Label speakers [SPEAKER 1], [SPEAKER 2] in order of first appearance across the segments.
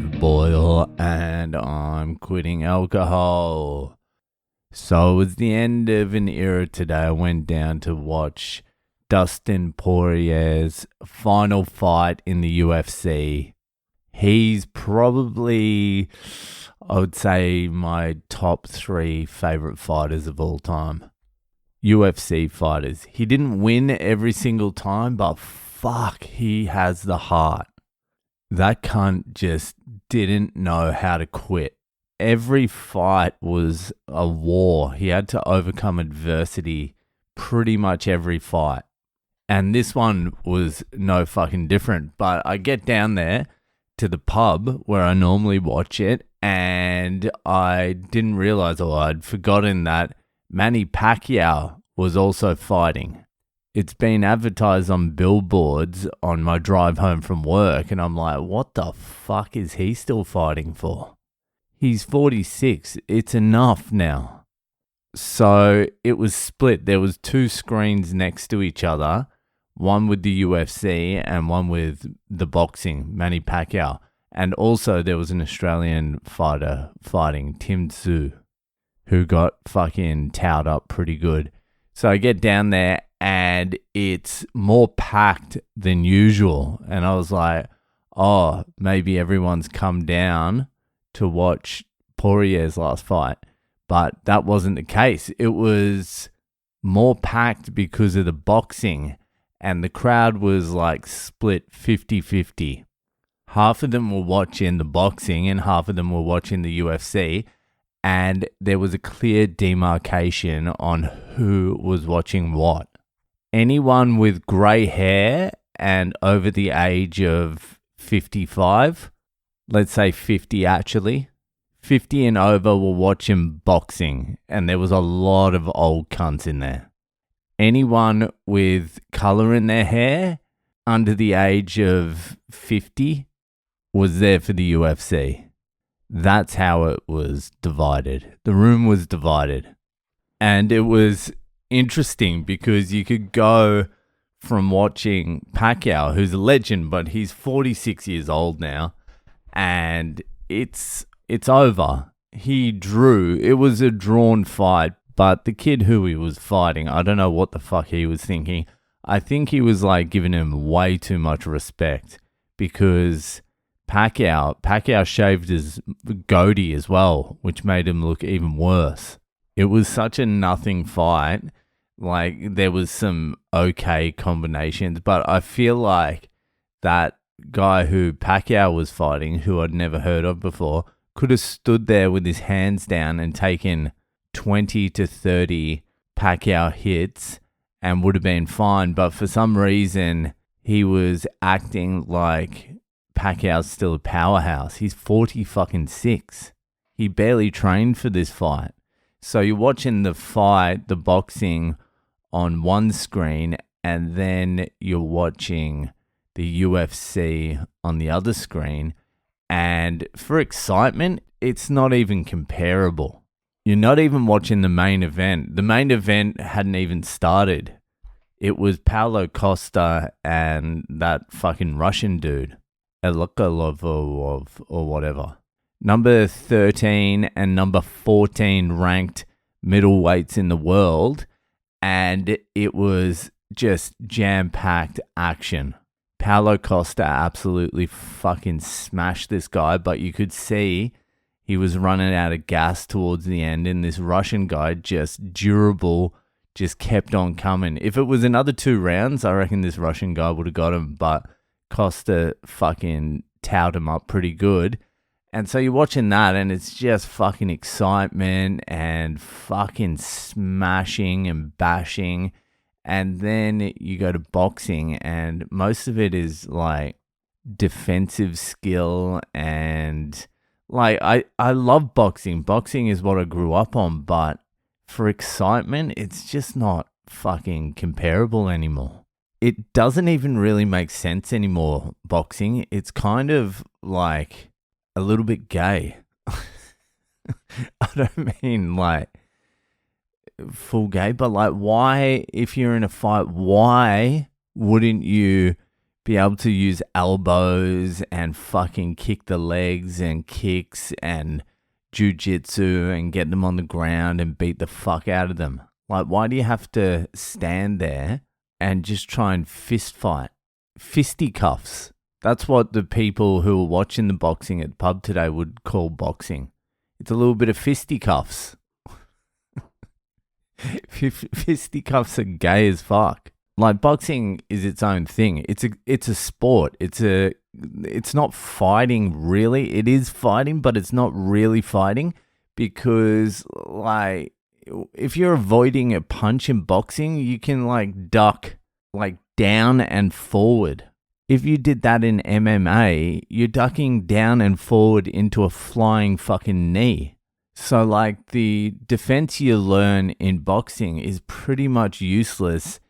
[SPEAKER 1] Dave Boyle, and I'm quitting alcohol. So it was the end of an era today. I went down to watch Dustin Poirier's final fight in the UFC. He's probably, I would say, my top 3 favorite fighters of all time. UFC fighters. He didn't win every single time, but fuck, he has the heart. That cunt just didn't know how to quit. Every fight was a war. He had to overcome adversity pretty much every fight. And this one was no fucking different. But I get down there to the pub where I normally watch it, and I didn't realize, or I'd forgotten that Manny Pacquiao was also fighting. It's been advertised on billboards on my drive home from work, and I'm like, what the fuck is he still fighting for? He's 46. It's enough now. So it was split. There was 2 screens next to each other, one with the UFC and one with the boxing, Manny Pacquiao. And also there was an Australian fighter fighting, Tim Tszyu, who got fucking towed up pretty good. So I get down there and it's more packed than usual. And I was like, oh, maybe everyone's come down to watch Poirier's last fight. But that wasn't the case. It was more packed because of the boxing. And the crowd was like split 50-50. Half of them were watching the boxing and half of them were watching the UFC. And there was a clear demarcation on who was watching what. Anyone with grey hair and over the age of 55, let's say 50 actually, 50 and over were watching boxing, and there was a lot of old cunts in there. Anyone with colour in their hair under the age of 50 was there for the UFC. That's how it was divided. The room was divided. And it was interesting because you could go from watching Pacquiao, who's a legend, but he's 46 years old now, and it's over. He drew. It was a drawn fight, but the kid who he was fighting, I don't know what the fuck he was thinking. I think he was like giving him way too much respect because Pacquiao shaved his goatee as well, which made him look even worse. It was such a nothing fight. Like, there was some okay combinations, but I feel like that guy who Pacquiao was fighting, who I'd never heard of before, could have stood there with his hands down and taken 20 to 30 Pacquiao hits and would have been fine. But for some reason, he was acting like Pacquiao's still a powerhouse. He's 46. He barely trained for this fight. So you're watching the fight, the boxing, on one screen, and then you're watching the UFC on the other screen. And for excitement, it's not even comparable. You're not even watching the main event. The main event hadn't even started. It was Paulo Costa and that fucking Russian dude, Elikolov or whatever. Number 13 and number 14 ranked middleweights in the world. And it was just jam-packed action. Paulo Costa absolutely fucking smashed this guy, but you could see he was running out of gas towards the end, and this Russian guy, just durable, just kept on coming. If it was another 2 rounds, I reckon this Russian guy would have got him, but Costa fucking towed him up pretty good. And so you're watching that, and it's just fucking excitement and fucking smashing and bashing. And then you go to boxing, and most of it is like defensive skill. And like, I love boxing. Boxing is what I grew up on, but for excitement, it's just not fucking comparable anymore. It doesn't even really make sense anymore, boxing. It's kind of like a little bit gay. I don't mean like full gay, but like, why, if you're in a fight, why wouldn't you be able to use elbows and fucking kick the legs and kicks and jujitsu and get them on the ground and beat the fuck out of them. Like, why do you have to stand there and just try and fist fight? Fisticuffs. That's what the people who were watching the boxing at the pub today would call boxing. It's a little bit of fisticuffs. Fisticuffs are gay as fuck. Like, boxing is its own thing. It's a sport. It's not fighting really. It is fighting, but it's not really fighting because, like, if you're avoiding a punch in boxing, you can like duck like down and forward. If you did that in MMA, you're ducking down and forward into a flying fucking knee. So like the defense you learn in boxing is pretty much useless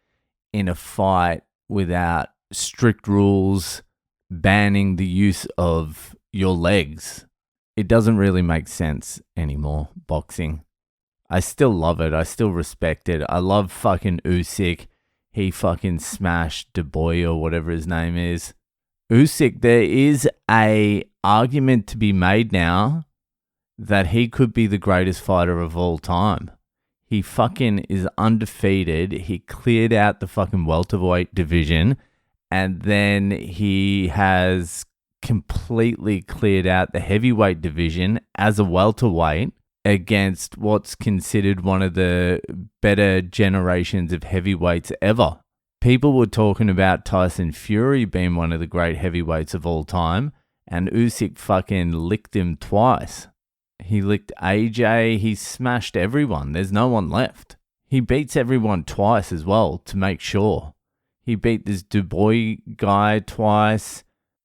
[SPEAKER 1] in a fight without strict rules banning the use of your legs. It doesn't really make sense anymore, boxing. I still love it. I still respect it. I love fucking Usyk. He fucking smashed Boyle or whatever his name is. Usyk, there is a argument to be made now that he could be the greatest fighter of all time. He fucking is undefeated. He cleared out the fucking welterweight division, and then he has completely cleared out the heavyweight division as a welterweight against what's considered one of the better generations of heavyweights ever. People were talking about Tyson Fury being one of the great heavyweights of all time, and Usyk fucking licked him twice. He licked AJ, he smashed everyone. There's no one left. He beats everyone twice as well to make sure. He beat this Dubois guy twice,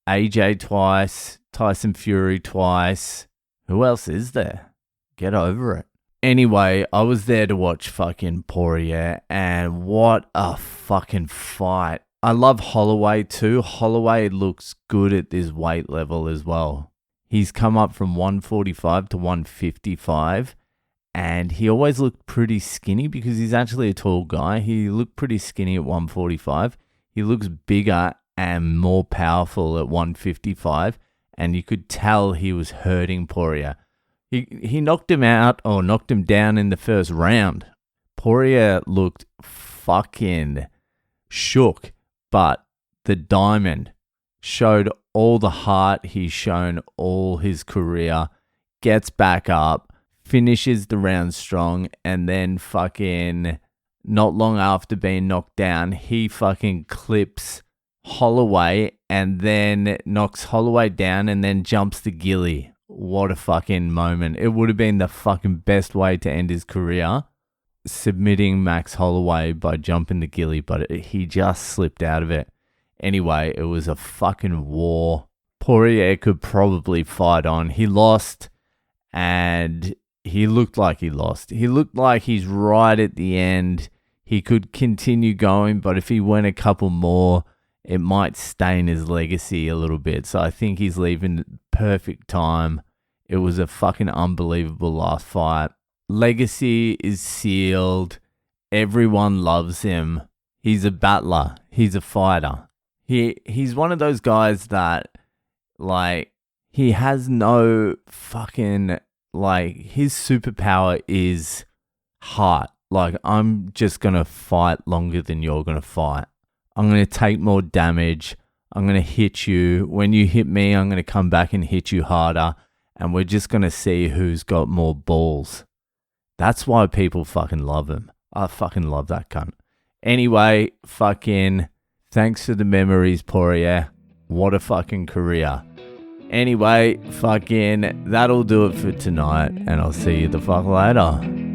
[SPEAKER 1] AJ twice, Tyson Fury twice. Who else is there? Get over it. Anyway, I was there to watch fucking Poirier, and what a fucking fight. I love Holloway too. Holloway looks good at this weight level as well. He's come up from 145 to 155, and he always looked pretty skinny because he's actually a tall guy. He looked pretty skinny at 145. He looks bigger and more powerful at 155, and you could tell he was hurting Poirier. He knocked him out or knocked him down in the first round. Poirier looked fucking shook, but the diamond showed all the heart he's shown all his career, gets back up, finishes the round strong, and then fucking not long after being knocked down, he fucking clips Holloway and then knocks Holloway down and then jumps the gilly. What a fucking moment. It would have been the fucking best way to end his career, submitting Max Holloway by jumping the gilly, but he just slipped out of it. Anyway, it was a fucking war. Poirier could probably fight on. He lost, and he looked like he lost. He looked like he's right at the end. He could continue going, but if he went a couple more, it might stain his legacy a little bit. So I think he's leaving perfect time. It was a fucking unbelievable last fight. Legacy is sealed. Everyone loves him. He's a battler. He's a fighter. He's one of those guys that, like, he has no fucking, like, his superpower is heart. Like, I'm just going to fight longer than you're going to fight. I'm going to take more damage. I'm going to hit you. When you hit me, I'm going to come back and hit you harder. And we're just going to see who's got more balls. That's why people fucking love him. I fucking love that cunt. Anyway, fucking thanks for the memories, Poirier. What a fucking career. Anyway, fucking that'll do it for tonight. And I'll see you the fuck later.